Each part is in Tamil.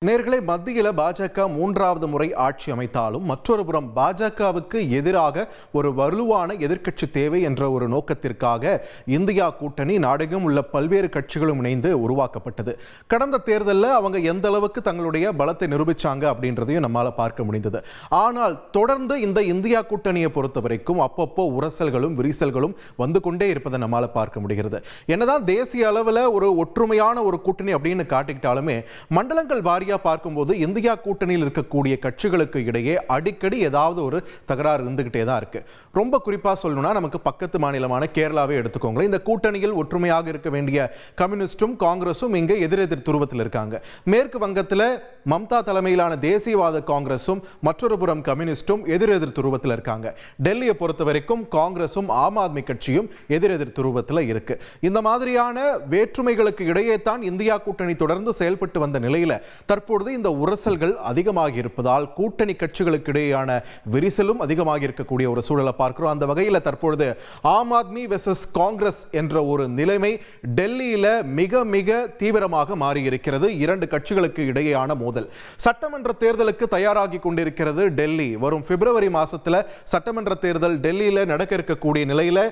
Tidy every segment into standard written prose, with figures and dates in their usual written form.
நேர்களை மத்தியில் பாஜக மூன்றாவது முறை ஆட்சி அமைத்தாலும் மற்றொரு புறம் பாஜகவுக்கு எதிராக ஒரு வலுவான எதிர்க்கட்சி தேவை என்ற ஒரு நோக்கத்திற்காக இந்தியா கூட்டணி நாடெங்கும் உள்ள பல்வேறு கட்சிகளும் இணைந்து உருவாக்கப்பட்டது. கடந்த தேர்தலில் அவங்க எந்த அளவுக்கு தங்களுடைய பலத்தை நிரூபிச்சாங்க அப்படின்றதையும் நம்மால் பார்க்க முடிந்தது. ஆனால் தொடர்ந்து இந்த இந்தியா கூட்டணியை பொறுத்த வரைக்கும் அப்பப்போ உரசல்களும் விரிசல்களும் வந்து கொண்டே இருப்பதை நம்மால் பார்க்க முடிகிறது. என்னதான் தேசிய அளவில் ஒரு ஒற்றுமையான ஒரு கூட்டணி அப்படின்னு காட்டிக்கிட்டாலுமே மண்டலங்கள் வாரி பார்க்கும்போது இந்தியா கூட்டணியில் இருக்கக்கூடிய கட்சிகளுக்கு இடையே அடிக்கடி ஏதாவது ஒரு தகராறு இருந்துகிட்டே தான் இருக்கு. ரொம்ப குறிப்பா சொல்லணும்னா நமக்கு பக்கத்து மாநிலமான கேரளாவை எடுத்துக்கோங்களேன். இந்த கூட்டணியில் ஒற்றுமையாக இருக்க வேண்டிய கம்யூனிஸ்டும் காங்கிரஸும் இங்கே எதிரெதிர் துருவத்தில் இருக்காங்க. மேற்கு வங்கத்தில் மம்தா தலைமையிலான தேசியவாத காங்கிரஸும் மற்றொரு புறம் கம்யூனிஸ்டும் எதிரெதிர் துருவத்தில் இருக்காங்க. டெல்லியை பொறுத்த வரைக்கும் காங்கிரஸும் ஆம் ஆத்மி கட்சியும் எதிரெதிர் துருவத்தில் இருக்கு. இந்த மாதிரியான வேற்றுமைகளுக்கு இடையே தான் இந்தியா கூட்டணி தொடர்ந்து செயல்பட்டு வந்த நிலையில தற்பொழுது இந்த உரசல்கள் அதிகமாகி இருப்பதால் கூட்டணி கட்சிகளுக்கு இடையேயான விரிசலும் அதிகமாக இருக்கக்கூடிய ஒரு சூழலை பார்க்கிறோம். அந்த வகையில் தற்பொழுது ஆம் ஆத்மி வெர்சஸ் காங்கிரஸ் என்ற ஒரு நிலைமை டெல்லியில மிக மிக தீவிரமாக மாறி இருக்கிறது. இரண்டு கட்சிகளுக்கு இடையேயான மோதல். சட்டமன்ற தேர்தலுக்கு தயாராகி கொண்டிருக்கிறது டெல்லி. வரும் பிப்ரவரி மாசத்துல சட்டமன்ற தேர்தல் டெல்லியில நடக்க இருக்கக்கூடிய நிலையில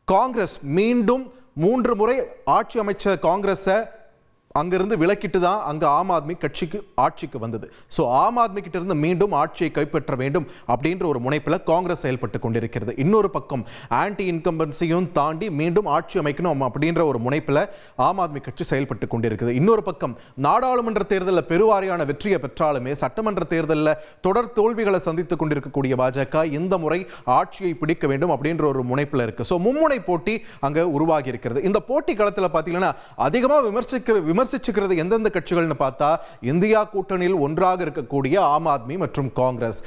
காங்கிரஸ் மீண்டும் 3 முறை ஆட்சி அமைச்ச காங்கிரஸை அங்கிருந்து விலக்கிட்டு தான் அங்கே ஆம் ஆத்மி கட்சிக்கு ஆட்சிக்கு வந்தது. ஸோ ஆம் ஆத்மி கிட்ட இருந்து மீண்டும் ஆட்சியை கைப்பற்ற வேண்டும் அப்படின்ற ஒரு முனைப்பில் காங்கிரஸ் செயல்பட்டு கொண்டிருக்கிறது. இன்னொரு பக்கம் ஆன்டி இன்கம்பன்சியும் தாண்டி மீண்டும் ஆட்சி அமைக்கணும் அப்படின்ற ஒரு முனைப்பில் ஆம் ஆத்மி கட்சி செயல்பட்டு கொண்டிருக்கிறது. இன்னொரு பக்கம் நாடாளுமன்ற தேர்தலில் பெருவாரியான வெற்றியை பெற்றாலுமே சட்டமன்ற தேர்தலில் தொடர் தோல்விகளை சந்தித்துக் கொண்டிருக்கக்கூடிய பாஜக இந்த முறை ஆட்சியை பிடிக்க வேண்டும் அப்படின்ற ஒரு முனைப்பில் இருக்கு. ஸோ மும்முனை போட்டி அங்கே உருவாகி இருக்கிறது. இந்த போட்டி களத்தில் பார்த்தீங்கன்னா அதிகமாக விமர்சிச்சுக்கிறது எந்தெந்த கட்சிகள்னு பார்த்தா இந்தியா கூட்டணியில் ஒன்றாக இருக்கக்கூடிய ஆம் ஆத்மி மற்றும் காங்கிரஸ்.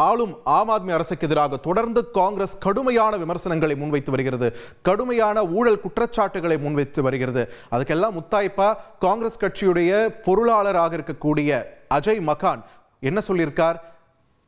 ஆளும் ஆம் ஆத்மி அரசுக்கு எதிராக தொடர்ந்து காங்கிரஸ் கடுமையான விமர்சனங்களை முன்வைத்து வருகிறது. கடுமையான ஊழல் குற்றச்சாட்டுகளை முன்வைத்து வருகிறது. அதுக்கெல்லாம் முத்தாய்ப்பா காங்கிரஸ் கட்சியுடைய பொருளாளராக இருக்கக்கூடிய அஜய் மக்கான் என்ன சொல்லியிருக்கார்?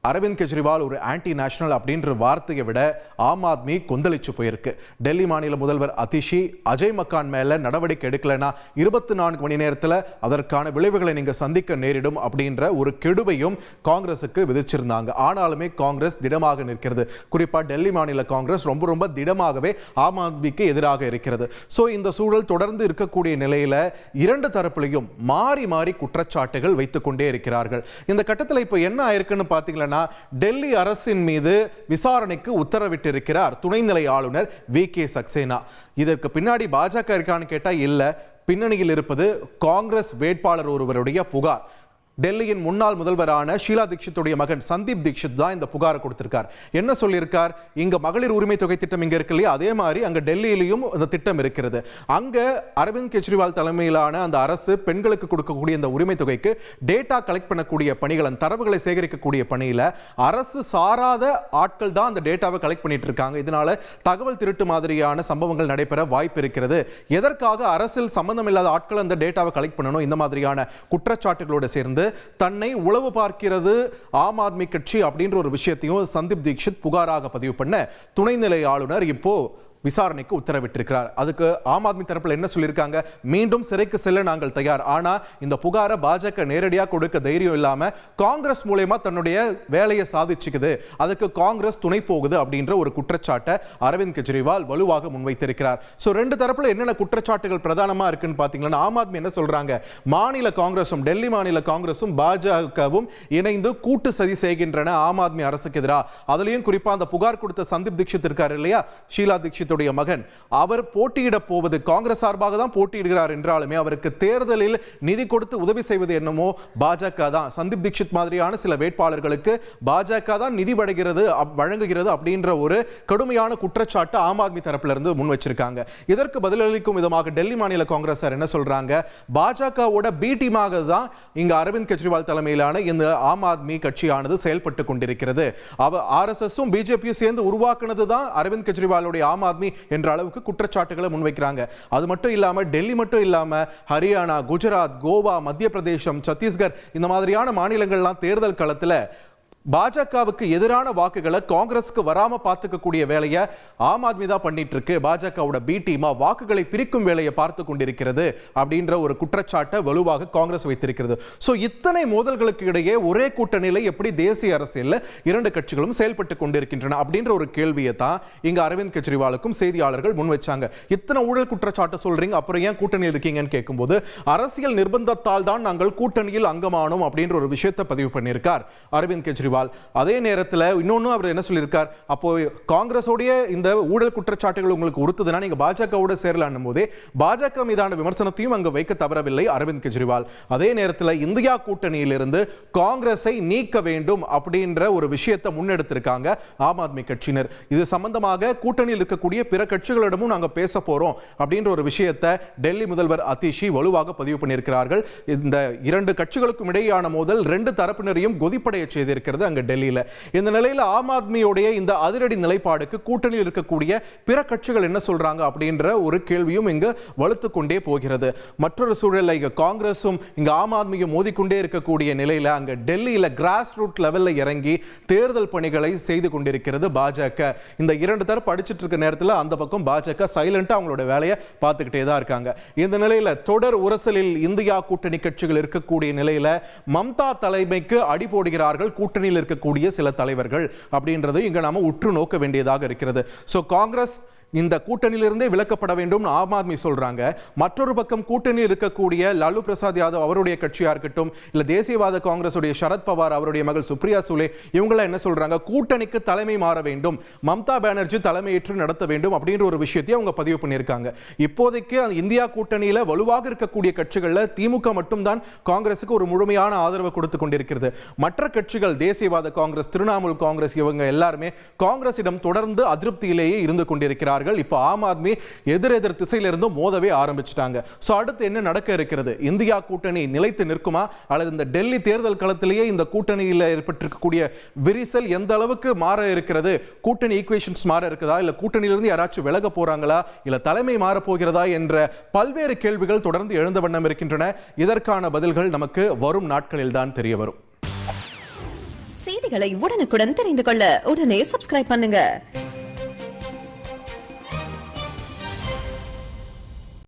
அரவிந்த் கெஜ்ரிவால் ஒரு ஆன்டி நேஷனல் அப்படின்ற வார்த்தையை விட ஆம் ஆத்மி கொந்தளிச்சு போயிருக்கு. டெல்லி மாநில முதல்வர் அதிஷி அஜய் மக்கான் மேல நடவடிக்கை எடுக்கலைன்னா 24 மணி நேரத்தில் அதற்கான விளைவுகளை நீங்க சந்திக்க நேரிடும் அப்படின்ற ஒரு கெடுவையும் காங்கிரஸுக்கு விதிச்சிருந்தாங்க. ஆனாலுமே காங்கிரஸ் திடமாக நிற்கிறது. குறிப்பா டெல்லி மாநில காங்கிரஸ் ரொம்ப திடமாகவே ஆம் ஆத்மிக்கு எதிராக இருக்கிறது. ஸோ இந்த சூழல் தொடர்ந்து இருக்கக்கூடிய நிலையில இரண்டு தரப்புலையும் மாறி மாறி குற்றச்சாட்டுகள் வைத்துக் கொண்டே இருக்கிறார்கள். இந்த கட்டத்தில் இப்போ என்ன ஆயிருக்குன்னு பார்த்தீங்கன்னா டெல்லி அரசின் மீது விசாரணைக்கு உத்தரவிட்டிருக்கிறார் துணைநிலை ஆளுநர் வி.கே. சக்சேனா. இதற்கு பின்னாடி பாஜக இருக்கான்னு கேட்டா இல்ல, பின்னணியில் இருப்பது காங்கிரஸ் வேட்பாளர் ஒருவருடைய புகார். டெல்லியின் முன்னாள் முதல்வரான ஷீலா தீட்சித்துடைய மகன் சந்தீப் தீட்சித் தான் இந்த புகாரை கொடுத்திருக்கார். என்ன சொல்லியிருக்கார்? இங்க மகளிர் உரிமை தொகை திட்டம் இங்க இருக்கு இல்லையா, அதே மாதிரி அங்க டெல்லியிலையும் அந்த திட்டம் இருக்கிறது. அங்க அரவிந்த் கெஜ்ரிவால் தலைமையிலான அந்த அரசு பெண்களுக்கு கொடுக்கக்கூடிய இந்த உரிமை தொகைக்கு டேட்டா கலெக்ட் பண்ணக்கூடிய பணிகள், அந்த தரவுகளை சேகரிக்கக்கூடிய பணியில அரசு சாராத ஆட்கள் தான் அந்த டேட்டாவை கலெக்ட் பண்ணிட்டு இருக்காங்க. இதனால தகவல் திருட்டு மாதிரியான சம்பவங்கள் நடைபெற வாய்ப்பு இருக்கிறது. எதற்காக அரசில் சம்பந்தம் இல்லாத ஆட்கள் அந்த டேட்டாவை கலெக்ட் பண்ணணும்? இந்த மாதிரியான குற்றச்சாட்டுகளோடு சேர்ந்து தன்னை உளவு பார்க்கிறது ஆம் ஆத்மி கட்சி அப்படின்ற ஒரு விஷயத்தையும் சந்தீப் தீட்சித் புகாராக பதிவு பண்ண துணைநிலை ஆளுநர் இப்போ விசாரணைக்கு உத்தரவிட்டிருக்கிறார். அதுக்கு ஆம் ஆத்மி தரப்பில் என்ன சொல்லியிருக்காங்க? மீண்டும் சிறைக்கு செல்ல நாங்கள் தயார். ஆனா இந்த புகாரை பாஜக நேரடியாக கொடுக்க தைரியம் இல்லாம காங்கிரஸ் மூலமா தன்னுடைய வேலையை சாதிச்சுக்குது, அதுக்கு காங்கிரஸ் துணை போகுது அப்படின்ற ஒரு குற்றச்சாட்டை அரவிந்த் கெஜ்ரிவால் வலுவாக முன்வைத்திருக்கிறார். ஸோ ரெண்டு தரப்புல என்னென்ன குற்றச்சாட்டுகள் பிரதானமா இருக்குன்னு பார்த்தீங்கன்னா, ஆம் ஆத்மி என்ன சொல்றாங்க? மாநில காங்கிரசும் டெல்லி மாநில காங்கிரசும் பாஜகவும் இணைந்து கூட்டு சதி செய்கின்றன ஆம் ஆத்மி அரசுக்கு எதிராக. அதுலயும் குறிப்பா அந்த புகார் கொடுத்த சந்தீப் தீட்சித் இருக்காரு இல்லையா, ஷீலா தீட்சித் மகன், அவர் போட்டியிட போவது காங்கிரஸ் சார்பாக தான் போட்டியிடுகிறார் என்றாலுமே அவருக்கு தேர்தலில் நிதி கொடுத்து உதவி செய்வது என்னமோ பாஜக தான். சந்தீப் தீட்சித் மாதிரியான சில வேட்பாளர்களுக்கு பாஜக தான் நிதி வழங்குகிறது அப்படின்ற ஒரு கடுமையான குற்றச்சாட்டு ஆம் ஆத்மி தரப்பில் இருந்து முன் வச்சிருக்காங்க. இதற்கு பதிலளிக்கும் விதமாக டெல்லி மாநில காங்கிரஸ் என்ன சொல்றாங்க? பாஜகவோட பி டீமாக தான் இங்க அரவிந்த் கெஜ்ரிவால் தலைமையிலான இந்த ஆம் ஆத்மி கட்சியானது செயல்பட்டு கொண்டிருக்கிறது. ஆர்எஸ்எஸும் பிஜேபியும் சேர்ந்து உருவாக்குனது தான் அரவிந்த் கெஜ்ரிவாலுடைய ஆம் ஆத்மி என்ற அளவுக்கு குற்றச்சாட்டுகளை முன்வைக்கிறாங்க. அது மட்டும் இல்லாம டெல்லி மட்டும் இல்லாம ஹரியானா, குஜராத், கோவா, மத்திய பிரதேசம், சத்தீஸ்கர் இந்த மாதிரியான மாநிலங்கள்லாம் தேர்தல் களத்தில் பாஜகவுக்கு எதிரான வாக்குகளை காங்கிரஸுக்கு வராம பார்த்துக்கக்கூடிய வேலையை ஆம் ஆத்மி தான் பண்ணிட்டு இருக்கு. பாஜகவோட பி டீமா வாக்குகளை பிரிக்கும் வேலையை பார்த்து கொண்டிருக்கிறது அப்படின்ற ஒரு குற்றச்சாட்டை வலுவாக காங்கிரஸ் வைத்திருக்கிறது. சோ இத்தனை மோதல்களுக்கு இடையே ஒரே கூட்டணியில எப்படி தேசிய அரசியல்ல இரண்டு கட்சிகளும் செயல்பட்டு கொண்டிருக்கின்றன அப்படின்ற ஒரு கேள்வியை தான் இங்க அரவிந்த் கெஜ்ரிவாலுக்கும் செய்தியாளர்கள் முன் வச்சாங்க. இத்தனை ஊழல் குற்றச்சாட்டு சொல்றீங்க, அப்புறம் ஏன் கூட்டணியில் இருக்கீங்கன்னு கேட்கும்போது அரசியல் நிர்பந்தத்தால் தான் நாங்கள் கூட்டணியில் அங்கமானோம் அப்படின்ற ஒரு விஷயத்தை பதிவு பண்ணியிருக்கார் அரவிந்த் கெஜ்ரிவால். அதே நேரத்தில் இன்னொன்னு அவர் என்ன சொல்லியிருக்கார், அப்போ காங்கிரஸோடைய இந்த ஊழல் குற்றச்சாட்டுகள் உங்களுக்கு உறுத்துதுன்னா நீங்க பாஜகவோட சேரலான்னும் போதே பாஜக மீதான விமர்சனத்தையும் அங்கு வைக்க தவறவில்லை அரவிந்த் கெஜ்ரிவால். அதே நேரத்தில் இந்தியா கூட்டணியிலிருந்து காங்கிரஸை நீக்க வேண்டும் அப்படின்ற ஒரு விஷயத்தை முன்னெடுத்திருக்காங்க ஆம் ஆத்மி கட்சியினர். இது சம்பந்தமாக கூட்டணியில் இருக்கக்கூடிய பிற கட்சிகளிடமும் நாங்க பேச போறோம் அப்படின்ற ஒரு விஷயத்தை டெல்லி முதல்வர் அதிஷி வலுவாக பதிவு பண்ணியிருக்கிறார்கள். இந்த இரண்டு கட்சிகளுக்கும் இடையேயான மோதல் ரெண்டு தரப்பினரையும் கொதிப்படைய செய்திருக்கிறது அங்க டெல்லியில. இந்த நிலையில ஆம் ஆத்மியோடைய இந்த அதிரடி நிலைப்பாடுக்கு கூட்டணியில் இருக்கக்கூடிய பிற கட்சிகள் என்ன சொல்றாங்க அப்படின்ற ஒரு கேள்வியும் இங்கு வலுத்துக் கொண்டே போகிறது. மற்றொரு சூழல்ல இங்க காங்கிரஸும் இங்க ஆம் ஆத்மியும் மோதிக்கொண்டே இருக்கக்கூடிய நிலையில அங்க டெல்லியில கிராஸ் ரூட் லெவல்ல இறங்கி தேர்தல் பணிகளை செய்து கொண்டிருக்கிறது பாஜக. இந்த இரண்டு தரப்பு அடிச்சிட்டு இருக்க நேரத்தில் அந்த பக்கம் பாஜக சைலண்டா அவங்களோட வேலையை பார்த்துக்கிட்டே தான் இருக்காங்க. இந்த நிலையில தொடர் உரசலில் இந்தியா கூட்டணி கட்சிகள் இருக்கக்கூடிய நிலையில மம்தா தலைமைக்கு அடி போடுகிறார்கள் கூட்டணியில் இருக்கக்கூடிய சில தலைவர்கள் அப்படின்றது இங்க நாம உற்று நோக்க வேண்டியதாக இருக்கிறது. சோ காங்கிரஸ் இந்த கூட்டணியிலிருந்தே விலக்கப்பட வேண்டும் ஆம் ஆத்மி சொல்றாங்க. மற்றொரு பக்கம் கூட்டணியில் இருக்கக்கூடிய லாலு பிரசாத் யாதவ் அவருடைய கட்சியா இருக்கட்டும், இல்ல தேசியவாத காங்கிரஸ் உடைய சரத் பவார் அவருடைய மகள் சுப்ரியா சுலே இவங்க என்ன சொல்றாங்க, கூட்டணிக்கு தலைமை மாற வேண்டும், மம்தா பானர்ஜி தலைமையேற்று நடத்த வேண்டும் அப்படின்ற ஒரு விஷயத்தை அவங்க பதிவு பண்ணியிருக்காங்க. இப்போதைக்கு இந்தியா கூட்டணியில வலுவாக இருக்கக்கூடிய கட்சிகள்ல திமுக மட்டும்தான் காங்கிரசுக்கு ஒரு முழுமையான ஆதரவு கொடுத்து கொண்டிருக்கிறது. மற்ற கட்சிகள் தேசியவாத காங்கிரஸ், திரிணாமுல் காங்கிரஸ் இவங்க எல்லாருமே காங்கிரசிடம் தொடர்ந்து அதிருப்தியிலேயே இருந்து கொண்டிருக்கிறார்கள். இப்போ ஆம் ஆத்மி எதிர் திசையிலிருந்து மோதவே ஆரம்பிச்சிட்டாங்க. சோ அடுத்து என்ன நடக்க இருக்கிறது, இந்தியா கூட்டணி நிலைத்து நிற்குமா அல்லது இந்த டெல்லி தேர்தல் களத்திலேயே இந்த கூட்டணியில் ஏற்பட்டிருக்கக்கூடிய விரிசல் எந்த அளவுக்கு மாற இருக்கிறது, கூட்டணி ஈக்குவேஷன்ஸ் மாற இருக்குதா, இல்ல கூட்டணியிலிருந்து யாராச்சும் விலக போறாங்களா, இல்ல தலைமை மாற போகிறதா என்ற பல்வேறு கேள்விகள் தொடர்ந்து எழுந்த வண்ணம் இருக்கின்றன. இதற்கான பதில்கள் நமக்கு வரும் நாட்களில் தான் தெரிய வரும். செய்திகளை உடனுக்குடன் தெரிந்து கொள்ள உடனே சப்ஸ்கிரைப் பண்ணுங்க.